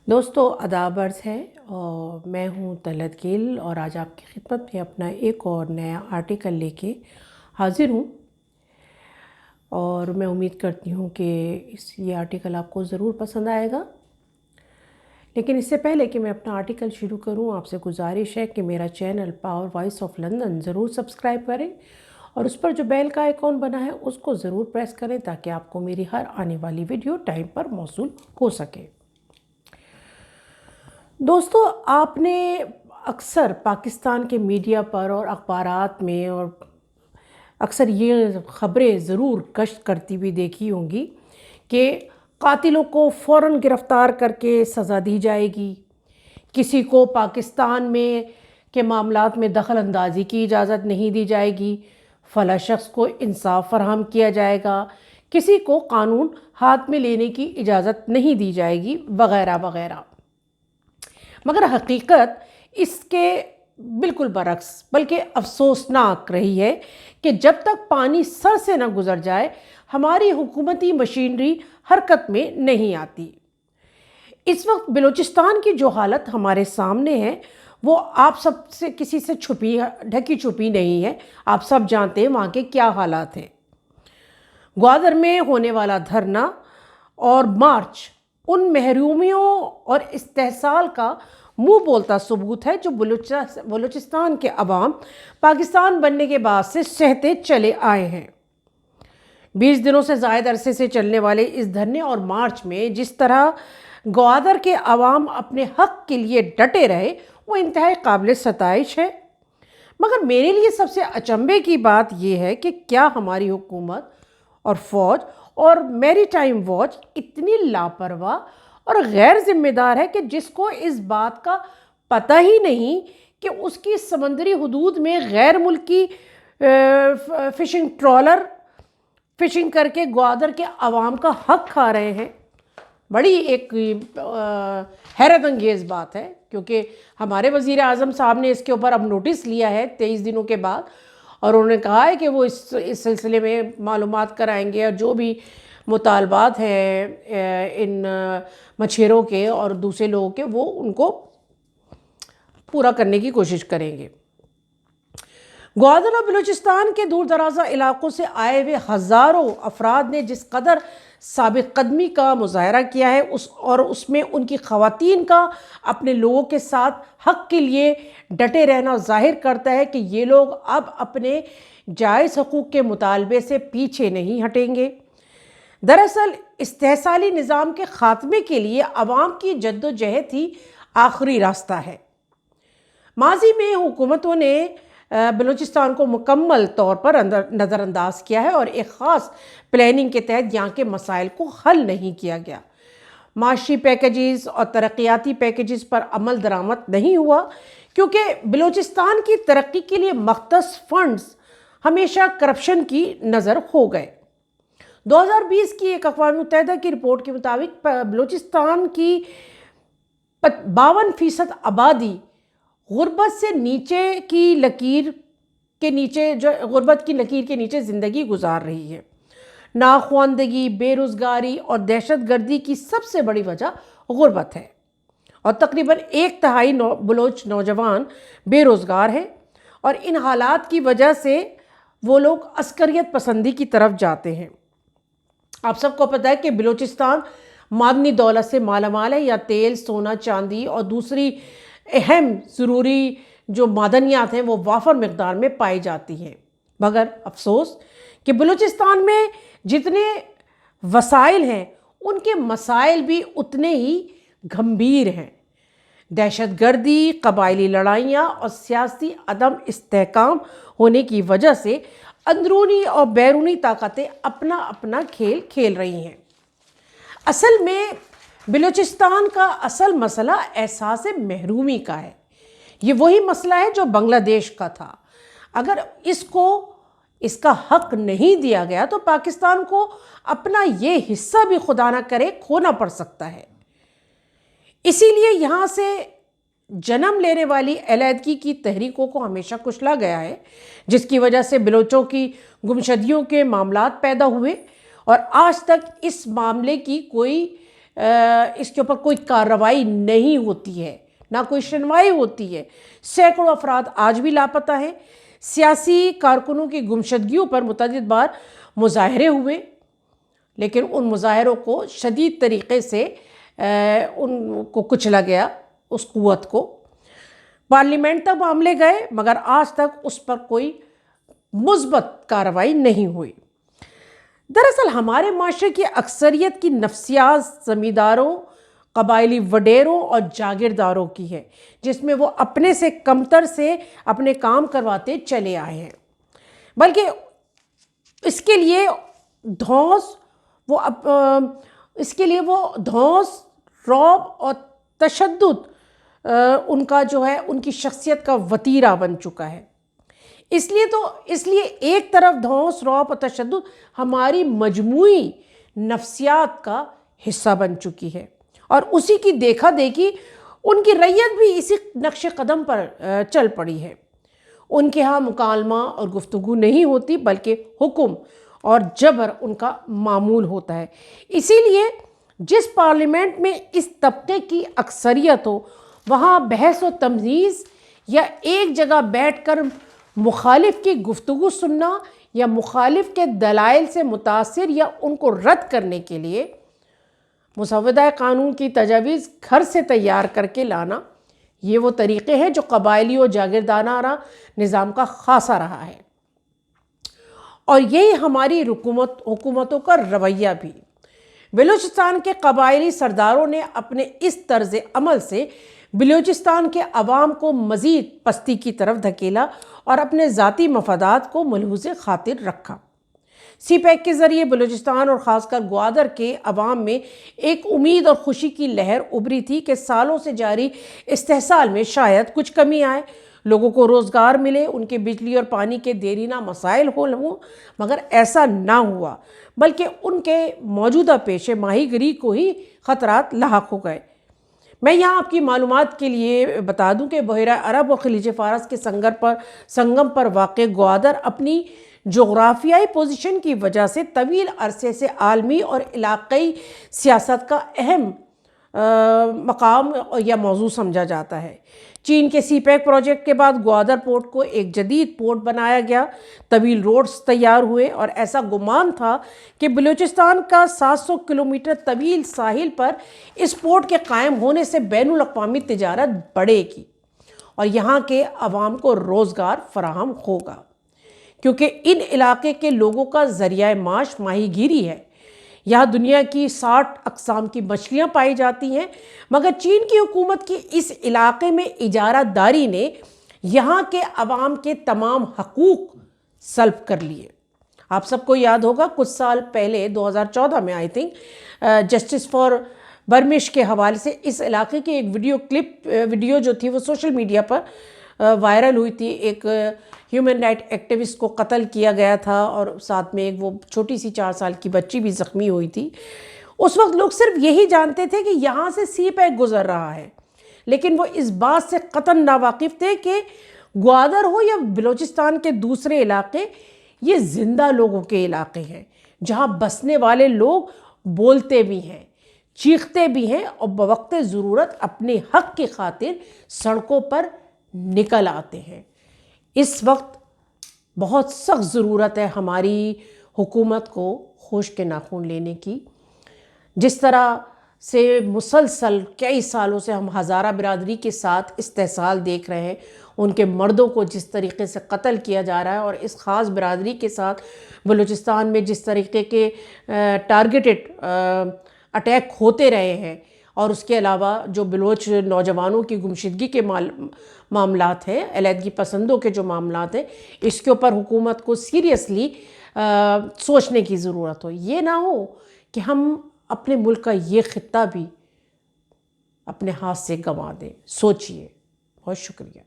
دوستو آداب عرض ہے اور میں ہوں طلعت گل اور آج آپ کی خدمت میں اپنا ایک اور نیا آرٹیکل لے کے حاضر ہوں اور میں امید کرتی ہوں کہ یہ آرٹیکل آپ کو ضرور پسند آئے گا۔ لیکن اس سے پہلے کہ میں اپنا آرٹیکل شروع کروں، آپ سے گزارش ہے کہ میرا channel power voice of London ضرور سبسکرائب کریں اور اس پر جو بیل کا آئیکن بنا ہے اس کو ضرور پریس کریں تاکہ آپ کو میری ہر آنے والی ویڈیو ٹائم پر موصول ہو سکے۔ دوستو، آپ نے اکثر پاکستان کے میڈیا پر اور اخبارات میں اور اکثر یہ خبریں ضرور کشف کرتی ہوئی دیکھی ہوں گی کہ قاتلوں کو فوراً گرفتار کر کے سزا دی جائے گی، کسی کو پاکستان میں کے معاملات میں دخل اندازی کی اجازت نہیں دی جائے گی، فلاں شخص کو انصاف فراہم کیا جائے گا، کسی کو قانون ہاتھ میں لینے کی اجازت نہیں دی جائے گی، وغیرہ وغیرہ۔ مگر حقیقت اس کے بالکل برعکس بلکہ افسوسناک رہی ہے کہ جب تک پانی سر سے نہ گزر جائے ہماری حکومتی مشینری حرکت میں نہیں آتی۔ اس وقت بلوچستان کی جو حالت ہمارے سامنے ہے وہ آپ سب سے کسی سے ڈھکی چھپی نہیں ہے، آپ سب جانتے ہیں وہاں کے کیا حالات ہیں۔ گوادر میں ہونے والا دھرنا اور مارچ ان محرومیوں اور استحصال کا منہ بولتا ثبوت ہے جو بلوچستان کے عوام پاکستان بننے کے بعد سے سہتے چلے آئے ہیں۔ 20 دنوں سے زائد عرصے سے چلنے والے اس دھرنے اور مارچ میں جس طرح گوادر کے عوام اپنے حق کے لیے ڈٹے رہے وہ انتہائی قابل ستائش ہے۔ مگر میرے لیے سب سے اچنبھے کی بات یہ ہے کہ کیا ہماری حکومت اور فوج اور میری ٹائم واچ اتنی لاپرواہ اور غیر ذمہ دار ہے کہ جس کو اس بات کا پتہ ہی نہیں کہ اس کی سمندری حدود میں غیر ملکی فشنگ ٹرالر فشنگ کر کے گوادر کے عوام کا حق کھا رہے ہیں۔ بڑی ایک حیرت انگیز بات ہے، کیونکہ ہمارے وزیر اعظم صاحب نے اس کے اوپر اب نوٹس لیا ہے 23 دنوں کے بعد، اور انہوں نے کہا ہے کہ وہ اس سلسلے میں معلومات کرائیں گے اور جو بھی مطالبات ہیں ان مچھیروں کے اور دوسرے لوگوں کے وہ ان کو پورا کرنے کی کوشش کریں گے۔ گوادر اور بلوچستان کے دور دراز علاقوں سے آئے ہوئے ہزاروں افراد نے جس قدر ثابت قدمی کا مظاہرہ کیا ہے اور اس میں ان کی خواتین کا اپنے لوگوں کے ساتھ حق کے لیے ڈٹے رہنا ظاہر کرتا ہے کہ یہ لوگ اب اپنے جائز حقوق کے مطالبے سے پیچھے نہیں ہٹیں گے۔ دراصل استحصالی نظام کے خاتمے کے لیے عوام کی جد و جہد ہی آخری راستہ ہے۔ ماضی میں حکومتوں نے بلوچستان کو مکمل طور پر نظر انداز کیا ہے اور ایک خاص پلاننگ کے تحت یہاں کے مسائل کو حل نہیں کیا گیا۔ معاشی پیکیجز اور ترقیاتی پیکیجز پر عمل درآمد نہیں ہوا کیونکہ بلوچستان کی ترقی کے لیے مختص فنڈز ہمیشہ کرپشن کی نظر ہو گئے۔ 2020 کی ایک اقوام متحدہ کی رپورٹ کے مطابق بلوچستان کی 52% آبادی غربت سے نیچے کی لکیر کے نیچے زندگی گزار رہی ہے۔ ناخواندگی، بے روزگاری اور دہشت گردی کی سب سے بڑی وجہ غربت ہے اور تقریباً 1/3 بلوچ نوجوان بے روزگار ہیں، اور ان حالات کی وجہ سے وہ لوگ عسکریت پسندی کی طرف جاتے ہیں۔ آپ سب کو پتہ ہے کہ بلوچستان معدنی دولت سے مالا مال ہے، یا تیل، سونا، چاندی اور دوسری اہم ضروری جو معدنیات ہیں وہ وافر مقدار میں پائی جاتی ہیں۔ مگر افسوس کہ بلوچستان میں جتنے وسائل ہیں ان کے مسائل بھی اتنے ہی گھمبیر ہیں۔ دہشت گردی، قبائلی لڑائیاں اور سیاسی عدم استحکام ہونے کی وجہ سے اندرونی اور بیرونی طاقتیں اپنا اپنا کھیل کھیل رہی ہیں۔ اصل میں بلوچستان کا اصل مسئلہ احساس محرومی کا ہے۔ یہ وہی مسئلہ ہے جو بنگلہ دیش کا تھا۔ اگر اس کا حق نہیں دیا گیا تو پاکستان کو اپنا یہ حصہ بھی خدا نہ کرے کھونا پڑ سکتا ہے۔ اسی لیے یہاں سے جنم لینے والی علیحدگی کی تحریکوں کو ہمیشہ کچلا گیا ہے، جس کی وجہ سے بلوچوں کی گمشدگیوں کے معاملات پیدا ہوئے اور آج تک اس معاملے کی کوئی اس کے اوپر کوئی کارروائی نہیں ہوتی ہے، نہ کوئی سنوائی ہوتی ہے۔ سینکڑوں افراد آج بھی لاپتہ ہیں۔ سیاسی کارکنوں کی گمشدگیوں پر متعدد بار مظاہرے ہوئے، لیکن ان مظاہروں کو شدید طریقے سے ان کو کچلا گیا، اس قوت کو۔ پارلیمنٹ تک معاملے گئے، مگر آج تک اس پر کوئی مثبت کارروائی نہیں ہوئی۔ دراصل ہمارے معاشرے کی اکثریت کی نفسیات زمینداروں، قبائلی وڈیروں اور جاگیرداروں کی ہے، جس میں وہ اپنے سے کمتر سے اپنے کام کرواتے چلے آئے ہیں، بلکہ اس کے لیے دھونس، رعب اور تشدد ان کا جو ہے ان کی شخصیت کا وتیرہ بن چکا ہے۔ اس لیے ایک طرف دھونس، رعب اور تشدد ہماری مجموعی نفسیات کا حصہ بن چکی ہے، اور اسی کی دیکھا دیکھی ان کی رعیت بھی اسی نقش قدم پر چل پڑی ہے۔ ان کے ہاں مکالمہ اور گفتگو نہیں ہوتی، بلکہ حکم اور جبر ان کا معمول ہوتا ہے۔ اسی لیے جس پارلیمنٹ میں اس طبقے کی اکثریت ہو، وہاں بحث و تمیز یا ایک جگہ بیٹھ کر مخالف کی گفتگو سننا یا مخالف کے دلائل سے متاثر یا ان کو رد کرنے کے لیے مسودہ قانون کی تجاویز گھر سے تیار کر کے لانا، یہ وہ طریقے ہیں جو قبائلی اور جاگیردارانہ نظام کا خاصہ رہا ہے، اور یہی ہماری حکومتوں کا رویہ بھی۔ بلوچستان کے قبائلی سرداروں نے اپنے اس طرز عمل سے بلوچستان کے عوام کو مزید پستی کی طرف دھکیلا اور اپنے ذاتی مفادات کو ملحوظ خاطر رکھا۔ سی پیک کے ذریعے بلوچستان اور خاص کر گوادر کے عوام میں ایک امید اور خوشی کی لہر ابھری تھی کہ سالوں سے جاری استحصال میں شاید کچھ کمی آئے، لوگوں کو روزگار ملے، ان کے بجلی اور پانی کے دیرینہ مسائل حل ہوں، مگر ایسا نہ ہوا، بلکہ ان کے موجودہ پیشے ماہی گیری کو ہی خطرات لاحق ہو گئے۔ میں یہاں آپ کی معلومات کے لیے بتا دوں کہ بحیرہ عرب اور خلیج فارس کے سنگم پر واقع گوادر اپنی جغرافیائی پوزیشن کی وجہ سے طویل عرصے سے عالمی اور علاقائی سیاست کا اہم مقام یا موضوع سمجھا جاتا ہے۔ چین کے سی پیک پروجیکٹ کے بعد گوادر پورٹ کو ایک جدید پورٹ بنایا گیا، طویل روڈز تیار ہوئے، اور ایسا گمان تھا کہ بلوچستان کا 700 کلومیٹر طویل ساحل پر اس پورٹ کے قائم ہونے سے بین الاقوامی تجارت بڑھے گی اور یہاں کے عوام کو روزگار فراہم ہوگا، کیونکہ ان علاقے کے لوگوں کا ذریعہ معاش ماہی گیری ہے۔ یہاں دنیا کی 60 اقسام کی مچھلیاں پائی جاتی ہیں، مگر چین کی حکومت کی اس علاقے میں اجارہ داری نے یہاں کے عوام کے تمام حقوق سلب کر لیے۔ آپ سب کو یاد ہوگا کچھ سال پہلے 2014 میں جسٹس فار برمش کے حوالے سے اس علاقے کی ایک ویڈیو جو تھی وہ سوشل میڈیا پر وائرل ہوئی تھی۔ ایک ہیومن رائٹ ایکٹیوسٹ کو قتل کیا گیا تھا اور ساتھ میں ایک وہ چھوٹی سی 4 سال کی بچی بھی زخمی ہوئی تھی۔ اس وقت لوگ صرف یہی جانتے تھے کہ یہاں سے سی پیک گزر رہا ہے، لیکن وہ اس بات سے قطعاً ناواقف تھے کہ گوادر ہو یا بلوچستان کے دوسرے علاقے، یہ زندہ لوگوں کے علاقے ہیں، جہاں بسنے والے لوگ بولتے بھی ہیں، چیختے بھی ہیں اور بوقت ضرورت اپنے حق کی خاطر سڑکوں پر نکل آتے ہیں۔ اس وقت بہت سخت ضرورت ہے ہماری حکومت کو ہوش کے ناخن لینے کی۔ جس طرح سے مسلسل کئی سالوں سے ہم ہزارہ برادری کے ساتھ استحصال دیکھ رہے ہیں، ان کے مردوں کو جس طریقے سے قتل کیا جا رہا ہے، اور اس خاص برادری کے ساتھ بلوچستان میں جس طریقے کے ٹارگیٹڈ اٹیک ہوتے رہے ہیں، اور اس کے علاوہ جو بلوچ نوجوانوں کی گمشدگی کے معاملات ہیں، علیحدگی پسندوں کے جو معاملات ہیں، اس کے اوپر حکومت کو سیریسلی سوچنے کی ضرورت ہو۔ یہ نہ ہو کہ ہم اپنے ملک کا یہ خطہ بھی اپنے ہاتھ سے گنوا دیں۔ سوچئے۔ بہت شکریہ۔